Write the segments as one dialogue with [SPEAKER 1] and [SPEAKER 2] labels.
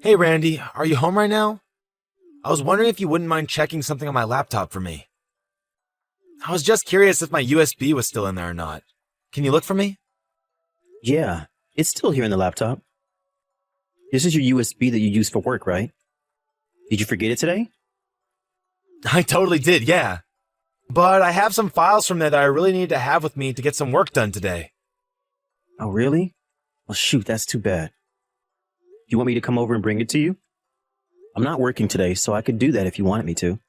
[SPEAKER 1] Hey Randy, are you home right now? I was wondering if you wouldn't mind checking something on my laptop for me. I was just curious if my USB was still in there or not. Can you look for me?
[SPEAKER 2] Yeah, it's still here in the laptop. This is your USB that you use for work, right? Did you forget it today?
[SPEAKER 1] I totally did, yeah. But I have some files from there that I really need to have with me to get some work done today.
[SPEAKER 2] Oh, really? Well, shoot, that's too bad. You want me to come over and bring it to you? I'm not working today, so I could do that if you wanted me to.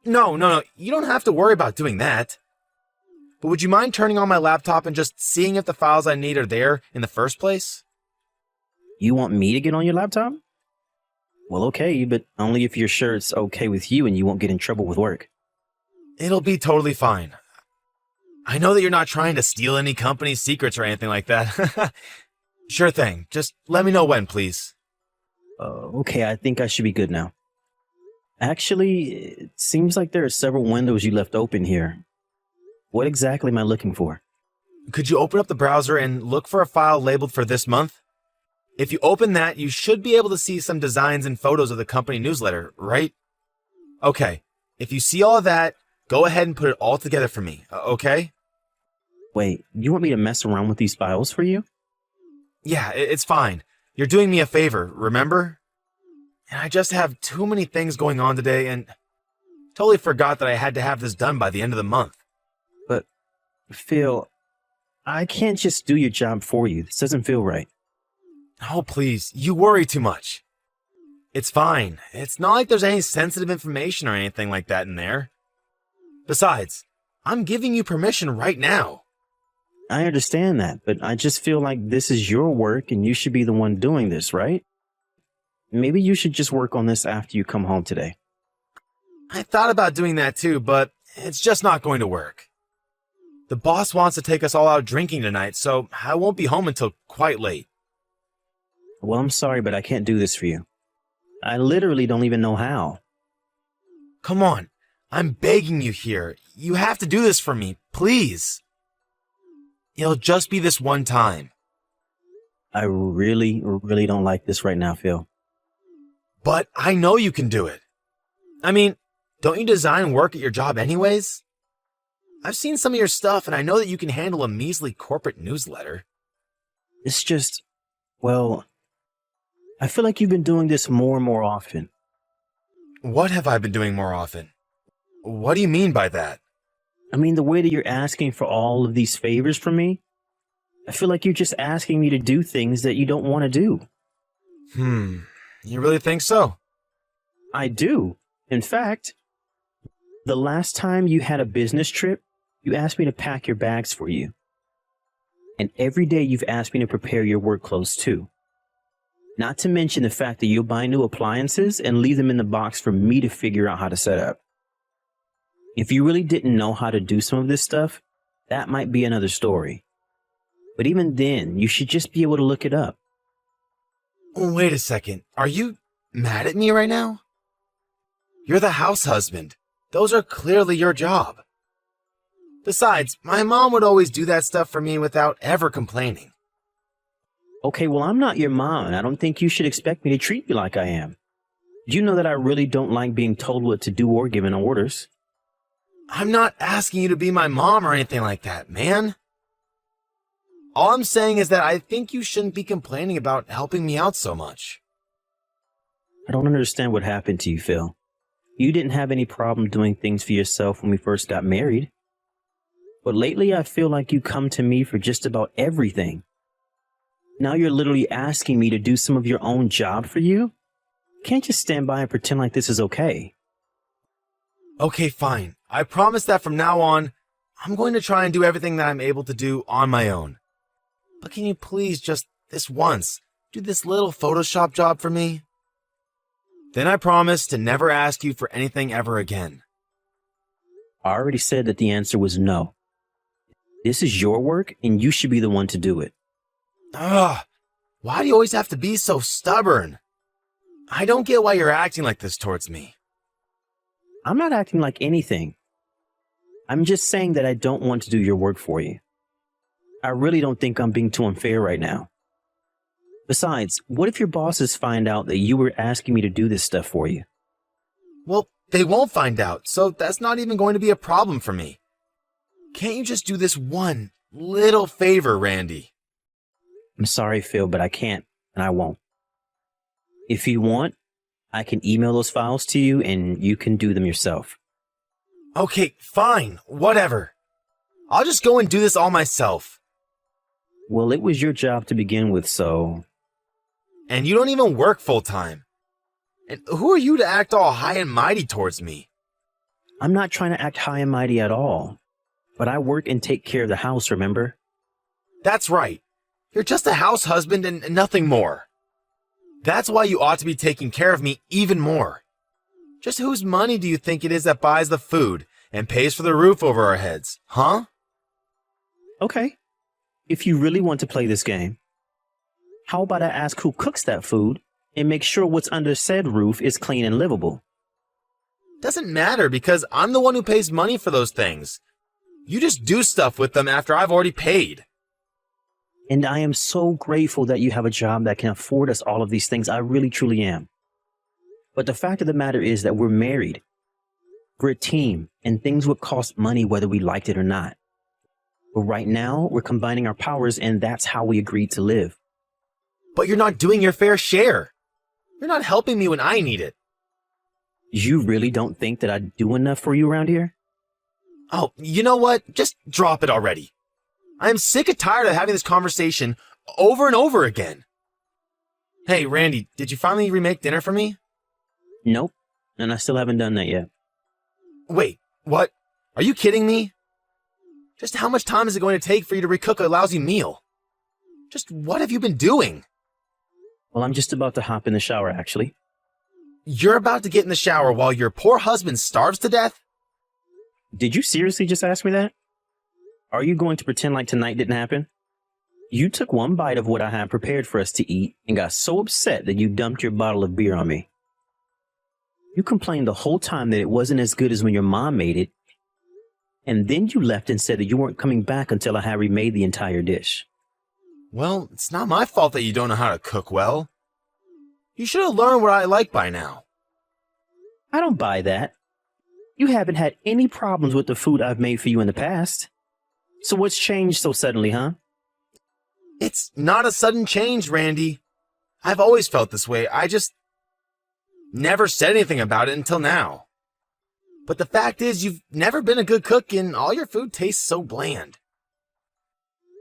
[SPEAKER 1] No, you don't have to worry about doing that. But would you mind turning on my laptop and just seeing if the files I need are there in the first place?
[SPEAKER 2] You want me to get on your laptop? Well, okay, but only if you're sure it's okay with you and you won't get in trouble with work.
[SPEAKER 1] It'll be totally fine. I know that you're not trying to steal any company's secrets or anything like that. Sure thing. Just let me know when, please.
[SPEAKER 2] Okay, I think I should be good now. Actually, it seems like there are several windows you left open here. What exactly am I looking for?
[SPEAKER 1] Could you open up the browser and look for a file labeled for this month? If you open that, you should be able to see some designs and photos of the company newsletter, right? Okay, if you see all of that, go ahead and put it all together for me, okay?
[SPEAKER 2] Wait, you want me to mess around with these files for you?
[SPEAKER 1] Yeah, it's fine. You're doing me a favor, remember? And I just have too many things going on today and totally forgot that I had to have this done by the end of the month.
[SPEAKER 2] But, Phil, I can't just do your job for you. This doesn't feel right.
[SPEAKER 1] Oh, please, you worry too much. It's fine. It's not like there's any sensitive information or anything like that in there. Besides, I'm giving you permission right now.
[SPEAKER 2] I understand that, but I just feel like this is your work and you should be the one doing this, right? Maybe you should just work on this after you come home today.
[SPEAKER 1] I thought about doing that too, but it's just not going to work. The boss wants to take us all out drinking tonight, so I won't be home until quite late.
[SPEAKER 2] Well, I'm sorry, but I can't do this for you. I literally don't even know how.
[SPEAKER 1] Come on, I'm begging you here. You have to do this for me, please. It'll just be this one time.
[SPEAKER 2] I really don't like this right now, Phil.
[SPEAKER 1] But I know you can do it. I mean, don't you design work at your job anyways? I've seen some of your stuff and I know that you can handle a measly corporate newsletter.
[SPEAKER 2] It's just, well, I feel like you've been doing this more and more often.
[SPEAKER 1] What have I been doing more often? What do you mean by that?
[SPEAKER 2] I mean, the way that you're asking for all of these favors from me, I feel like you're just asking me to do things that you don't want to do.
[SPEAKER 1] You really think so?
[SPEAKER 2] I do. In fact, the last time you had a business trip, you asked me to pack your bags for you. And every day you've asked me to prepare your work clothes too. Not to mention the fact that you'll buy new appliances and leave them in the box for me to figure out how to set up. If you really didn't know how to do some of this stuff, that might be another story. But even then, you should just be able to look it up.
[SPEAKER 1] Wait a second. Are you mad at me right now? You're the house husband. Those are clearly your job. Besides, my mom would always do that stuff for me without ever complaining.
[SPEAKER 2] Okay, well, I'm not your mom, and I don't think you should expect me to treat you like I am. You know that I really don't like being told what to do or given orders.
[SPEAKER 1] I'm not asking you to be my mom or anything like that, man. All I'm saying is that I think you shouldn't be complaining about helping me out so much.
[SPEAKER 2] I don't understand what happened to you, Phil. You didn't have any problem doing things for yourself when we first got married. But lately I feel like you come to me for just about everything. Now you're literally asking me to do some of your own job for you? Can't just stand by and pretend like this is okay.
[SPEAKER 1] Okay, fine. I promise that from now on, I'm going to try and do everything that I'm able to do on my own. But can you please just this once do this little Photoshop job for me? Then I promise to never ask you for anything ever again.
[SPEAKER 2] I already said that the answer was no. This is your work and you should be the one to do it.
[SPEAKER 1] Ugh, why do you always have to be so stubborn? I don't get why you're acting like this towards me.
[SPEAKER 2] I'm not acting like anything. I'm just saying that I don't want to do your work for you. I really don't think I'm being too unfair right now. Besides, what if your bosses find out that you were asking me to do this stuff for you?
[SPEAKER 1] Well, they won't find out, so that's not even going to be a problem for me. Can't you just do this one little favor, Randy?
[SPEAKER 2] I'm sorry, Phil, but I can't, and I won't. If you want, I can email those files to you and you can do them yourself.
[SPEAKER 1] Okay, fine, whatever. I'll just go and do this all myself.
[SPEAKER 2] Well, it was your job to begin with, so...
[SPEAKER 1] And you don't even work full-time. And who are you to act all high and mighty towards me?
[SPEAKER 2] I'm not trying to act high and mighty at all. But I work and take care of the house, remember?
[SPEAKER 1] That's right. You're just a house husband and nothing more. That's why you ought to be taking care of me even more. Just whose money do you think it is that buys the food and pays for the roof over our heads, huh?
[SPEAKER 2] Okay. If you really want to play this game, how about I ask who cooks that food and make sure what's under said roof is clean and livable?
[SPEAKER 1] Doesn't matter because I'm the one who pays money for those things. You just do stuff with them after I've already paid.
[SPEAKER 2] And I am so grateful that you have a job that can afford us all of these things. I really, truly am. But the fact of the matter is that we're married. We're a team, and things would cost money whether we liked it or not. But right now, we're combining our powers, and that's how we agreed to live.
[SPEAKER 1] But you're not doing your fair share. You're not helping me when I need it.
[SPEAKER 2] You really don't think that I do enough for you around here?
[SPEAKER 1] Oh, you know what? Just drop it already. I am sick and tired of having this conversation over and over again. Hey, Randy, did you finally remake dinner for me?
[SPEAKER 2] Nope, and I still haven't done that yet.
[SPEAKER 1] Wait, what? Are you kidding me? Just how much time is it going to take for you to recook a lousy meal? Just what have you been doing?
[SPEAKER 2] Well, I'm just about to hop in the shower, actually.
[SPEAKER 1] You're about to get in the shower while your poor husband starves to death?
[SPEAKER 2] Did you seriously just ask me that? Are you going to pretend like tonight didn't happen? You took one bite of what I had prepared for us to eat and got so upset that you dumped your bottle of beer on me. You complained the whole time that it wasn't as good as when your mom made it, and then you left and said that you weren't coming back until I had remade the entire dish.
[SPEAKER 1] Well, it's not my fault that you don't know how to cook well. You should have learned what I like by now.
[SPEAKER 2] I don't buy that. You haven't had any problems with the food I've made for you in the past. So what's changed so suddenly, huh?
[SPEAKER 1] It's not a sudden change, Randy. I've always felt this way. I just never said anything about it until now. But the fact is, you've never been a good cook and all your food tastes so bland.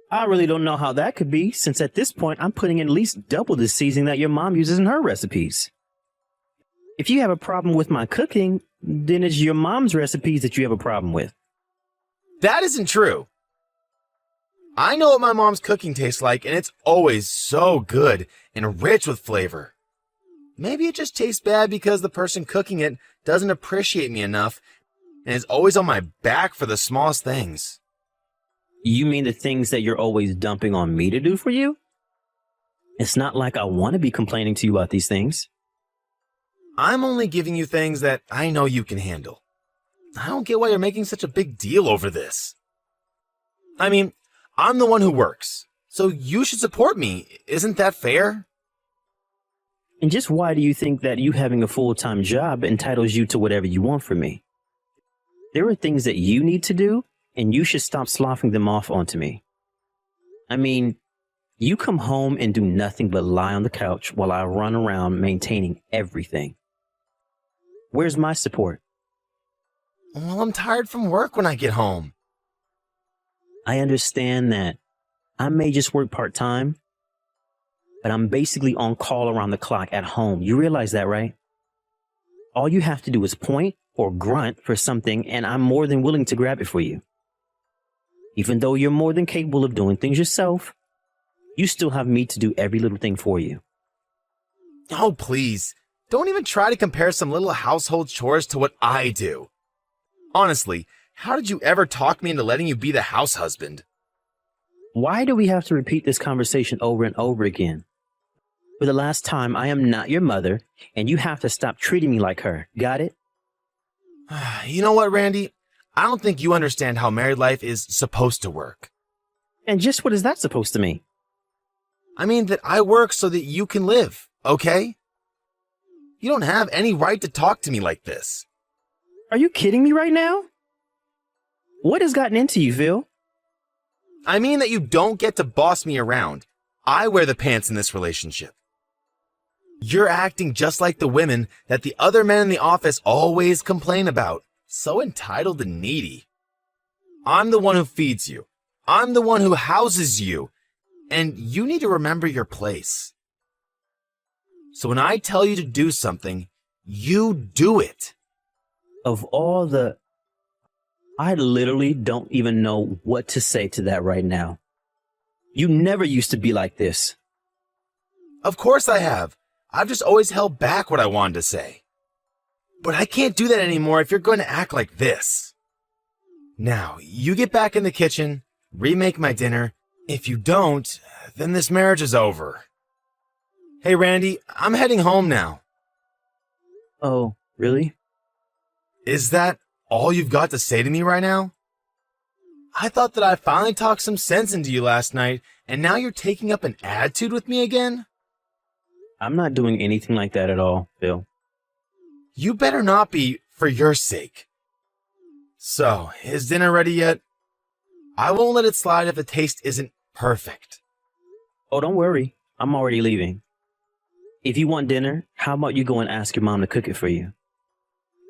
[SPEAKER 2] I really don't know how that could be, since at this point I'm putting in at least double the seasoning that your mom uses in her recipes. If you have a problem with my cooking, then it's your mom's recipes that you have a problem with.
[SPEAKER 1] That isn't true. I know what my mom's cooking tastes like, and it's always so good and rich with flavor. Maybe it just tastes bad because the person cooking it doesn't appreciate me enough and is always on my back for the smallest things.
[SPEAKER 2] You mean the things that you're always dumping on me to do for you? It's not like I want to be complaining to you about these things.
[SPEAKER 1] I'm only giving you things that I know you can handle. I don't get why you're making such a big deal over this. I mean, I'm the one who works, so you should support me. Isn't that fair?
[SPEAKER 2] And just why do you think that you having a full-time job entitles you to whatever you want from me? There are things that you need to do, and you should stop sloughing them off onto me. I mean, you come home and do nothing but lie on the couch while I run around maintaining everything. Where's my support?
[SPEAKER 1] Well, I'm tired from work when I get home.
[SPEAKER 2] I understand that I may just work part-time, but I'm basically on call around the clock at home. You realize that, right? All you have to do is point or grunt for something, and I'm more than willing to grab it for you. Even though you're more than capable of doing things yourself, you still have me to do every little thing for you.
[SPEAKER 1] Oh, please. Don't even try to compare some little household chores to what I do. Honestly, how did you ever talk me into letting you be the house husband?
[SPEAKER 2] Why do we have to repeat this conversation over and over again? For the last time, I am not your mother, and you have to stop treating me like her. Got it?
[SPEAKER 1] You know what, Randy? I don't think you understand how married life is supposed to work.
[SPEAKER 2] And just what is that supposed to mean?
[SPEAKER 1] I mean that I work so that you can live, okay? You don't have any right to talk to me like this.
[SPEAKER 2] Are you kidding me right now? What has gotten into you, Phil?
[SPEAKER 1] I mean that you don't get to boss me around. I wear the pants in this relationship. You're acting just like the women that the other men in the office always complain about. So entitled and needy. I'm the one who feeds you. I'm the one who houses you. And you need to remember your place. So when I tell you to do something, you do it.
[SPEAKER 2] Of all the... I literally don't even know what to say to that right now. You never used to be like this.
[SPEAKER 1] Of course I have. I've just always held back what I wanted to say. But I can't do that anymore if you're going to act like this. Now, you get back in the kitchen, remake my dinner. If you don't, then this marriage is over. Hey, Randy, I'm heading home now.
[SPEAKER 2] Oh, really?
[SPEAKER 1] Is that all you've got to say to me right now? I thought that I finally talked some sense into you last night, and now you're taking up an attitude with me again?
[SPEAKER 2] I'm not doing anything like that at all, Phil.
[SPEAKER 1] You better not be, for your sake. So, is dinner ready yet? I won't let it slide if the taste isn't perfect.
[SPEAKER 2] Oh, don't worry. I'm already leaving. If you want dinner, how about you go and ask your mom to cook it for you?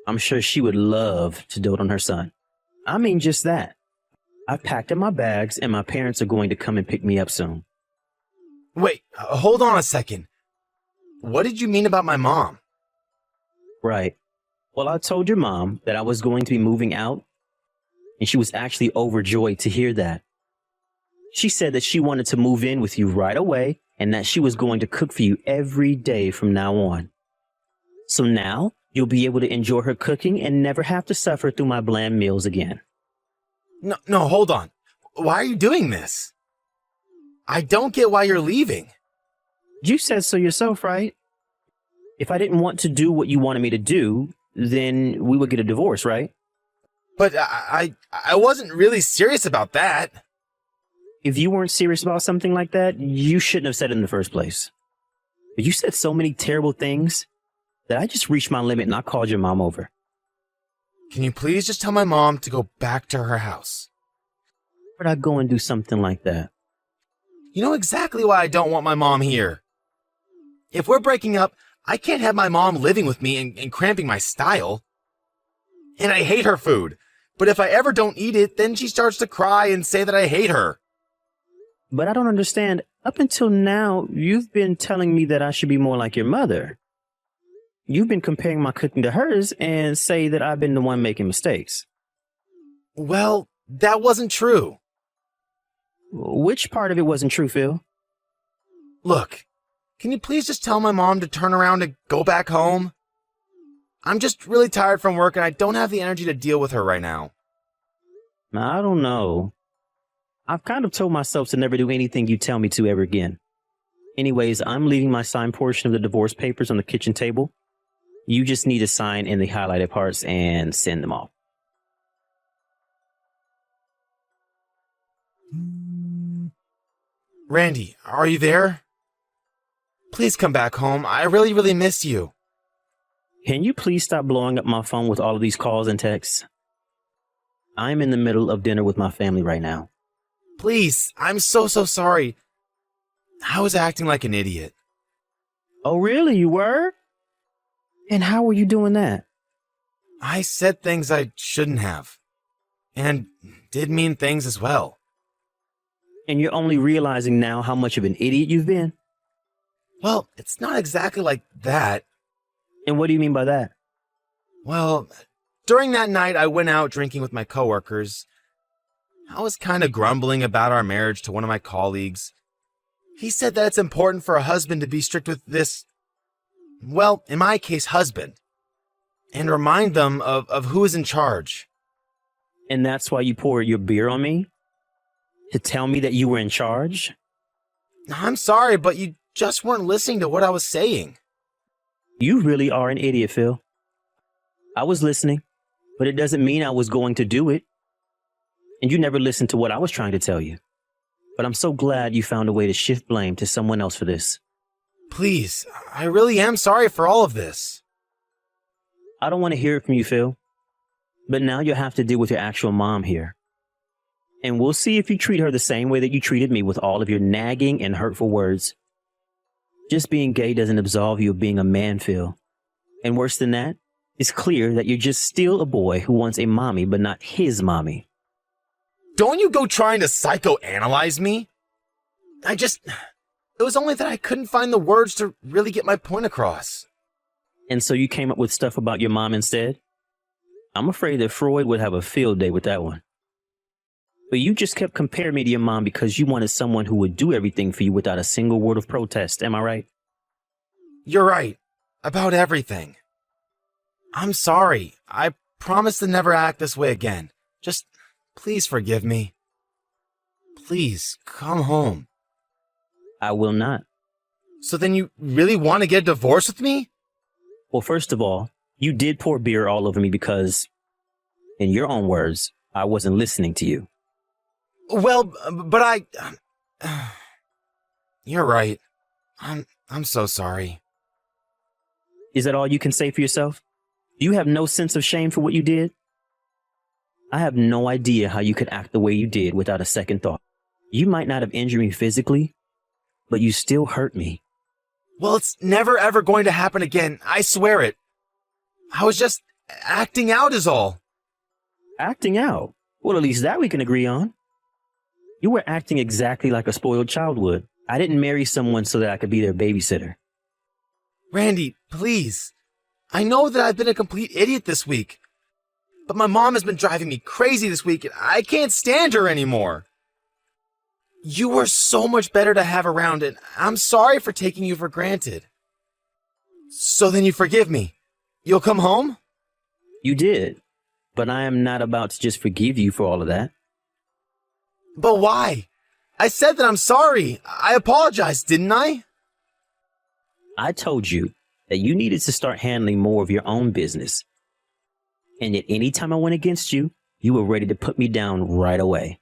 [SPEAKER 2] I'm sure she would love to dote on her son. I mean, just that. I've packed up my bags and my parents are going to come and pick me up soon.
[SPEAKER 1] Wait, hold on a second. What did you mean about my mom?
[SPEAKER 2] Right. Well, I told your mom that I was going to be moving out, and she was actually overjoyed to hear that. She said that she wanted to move in with you right away and that she was going to cook for you every day from now on. So now you'll be able to enjoy her cooking and never have to suffer through my bland meals again.
[SPEAKER 1] No, hold on. Why are you doing this? I don't get why you're leaving.
[SPEAKER 2] You said so yourself, right? If I didn't want to do what you wanted me to do, then we would get a divorce, right?
[SPEAKER 1] But I wasn't really serious about that.
[SPEAKER 2] If you weren't serious about something like that, you shouldn't have said it in the first place. But you said so many terrible things that I just reached my limit and I called your mom over.
[SPEAKER 1] Can you please just tell my mom to go back to her house?
[SPEAKER 2] Where'd I go and do something like that?
[SPEAKER 1] You know exactly why I don't want my mom here. If we're breaking up, I can't have my mom living with me and cramping my style. And I hate her food. But if I ever don't eat it, then she starts to cry and say that I hate her.
[SPEAKER 2] But I don't understand. Up until now, you've been telling me that I should be more like your mother. You've been comparing my cooking to hers and say that I've been the one making mistakes.
[SPEAKER 1] Well, that wasn't true.
[SPEAKER 2] Which part of it wasn't true, Phil?
[SPEAKER 1] Look, can you please just tell my mom to turn around and go back home? I'm just really tired from work and I don't have the energy to deal with her right now.
[SPEAKER 2] I don't know. I've kind of told myself to never do anything you tell me to ever again. Anyways, I'm leaving my signed portion of the divorce papers on the kitchen table. You just need to sign in the highlighted parts and send them off.
[SPEAKER 1] Randy, are you there? Please come back home. I really, really miss you.
[SPEAKER 2] Can you please stop blowing up my phone with all of these calls and texts? I'm in the middle of dinner with my family right now.
[SPEAKER 1] Please, I'm so sorry. I was acting like an idiot.
[SPEAKER 2] Oh, really? You were? And how were you doing that?
[SPEAKER 1] I said things I shouldn't have. And did mean things as well.
[SPEAKER 2] And you're only realizing now how much of an idiot you've been?
[SPEAKER 1] Well, it's not exactly like that.
[SPEAKER 2] And what do you mean by that?
[SPEAKER 1] Well, during that night I went out drinking with my coworkers. I was kind of grumbling about our marriage to one of my colleagues. He said that it's important for a husband to be strict with this, well, in my case, husband, and remind them of who is in charge.
[SPEAKER 2] And that's why you poured your beer on me? To tell me that you were in charge?
[SPEAKER 1] I'm sorry, but you just weren't listening to what I was saying.
[SPEAKER 2] You really are an idiot, Phil. I was listening, but it doesn't mean I was going to do it. And you never listened to what I was trying to tell you. but I'm so glad you found a way to shift blame to someone else for this.
[SPEAKER 1] Please, I really am sorry for all of this.
[SPEAKER 2] I don't want to hear it from you, Phil. But now you'll have to deal with your actual mom here. And we'll see if you treat her the same way that you treated me with all of your nagging and hurtful words. Just being gay doesn't absolve you of being a man, Phil. And worse than that, it's clear that you're just still a boy who wants a mommy but not his mommy.
[SPEAKER 1] Don't you go trying to psychoanalyze me? It was only that I couldn't find the words to really get my point across.
[SPEAKER 2] And so you came up with stuff about your mom instead? I'm afraid that Freud would have a field day with that one. But you just kept comparing me to your mom because you wanted someone who would do everything for you without a single word of protest, am I right?
[SPEAKER 1] You're right. About everything. I'm sorry. I promise to never act this way again. Just please forgive me. Please, come home.
[SPEAKER 2] I will not.
[SPEAKER 1] So then you really want to get a divorce with me?
[SPEAKER 2] Well, first of all, you did pour beer all over me because, in your own words, I wasn't listening to you.
[SPEAKER 1] Well, but You're right. I'm so sorry.
[SPEAKER 2] Is that all you can say for yourself? Do you have no sense of shame for what you did? I have no idea how you could act the way you did without a second thought. You might not have injured me physically, but you still hurt me.
[SPEAKER 1] Well, it's never ever going to happen again. I swear it. I was just acting out is all.
[SPEAKER 2] Acting out? Well, at least that we can agree on. You were acting exactly like a spoiled child would. I didn't marry someone so that I could be their babysitter.
[SPEAKER 1] Randy, please. I know that I've been a complete idiot this week. But my mom has been driving me crazy this week and I can't stand her anymore. You were so much better to have around and I'm sorry for taking you for granted. So then you forgive me. You'll come home?
[SPEAKER 2] You did. But I am not about to just forgive you for all of that.
[SPEAKER 1] But why? I said that I'm sorry. I apologized, didn't I?
[SPEAKER 2] I told you that you needed to start handling more of your own business. And yet any time I went against you, you were ready to put me down right away.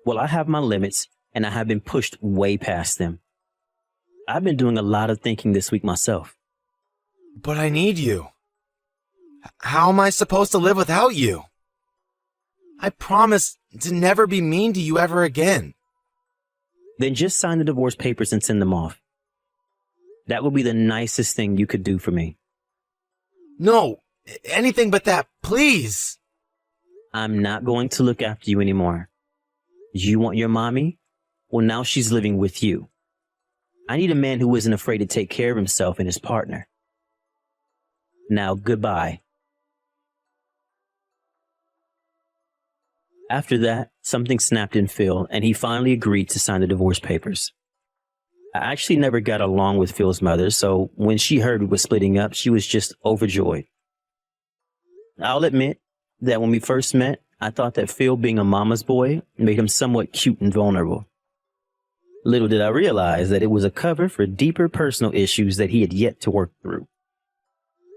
[SPEAKER 2] Well, I have my limits, and I have been pushed way past them. I've been doing a lot of thinking this week myself.
[SPEAKER 1] But I need you. How am I supposed to live without you? I promise to never be mean to you ever again.
[SPEAKER 2] Then just sign the divorce papers and send them off. That would be the nicest thing you could do for me.
[SPEAKER 1] No, anything but that, please.
[SPEAKER 2] I'm not going to look after you anymore. You want your mommy? Well, now she's living with you. I need a man who isn't afraid to take care of himself and his partner. Now, goodbye. After that, something snapped in Phil, and he finally agreed to sign the divorce papers. I actually never got along with Phil's mother, so when she heard we were splitting up, she was just overjoyed. I'll admit that when we first met, I thought that Phil being a mama's boy made him somewhat cute and vulnerable. Little did I realize that it was a cover for deeper personal issues that he had yet to work through.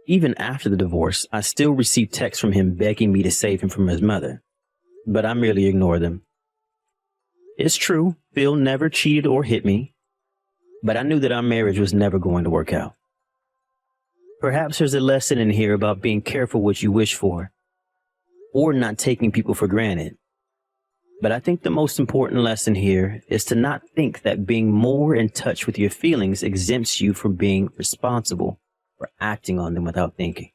[SPEAKER 2] Even after the divorce, I still received texts from him begging me to save him from his mother, but I merely ignored them. It's true, Phil never cheated or hit me, but I knew that our marriage was never going to work out. Perhaps there's a lesson in here about being careful what you wish for, or not taking people for granted. But I think the most important lesson here is to not think that being more in touch with your feelings exempts you from being responsible for acting on them without thinking.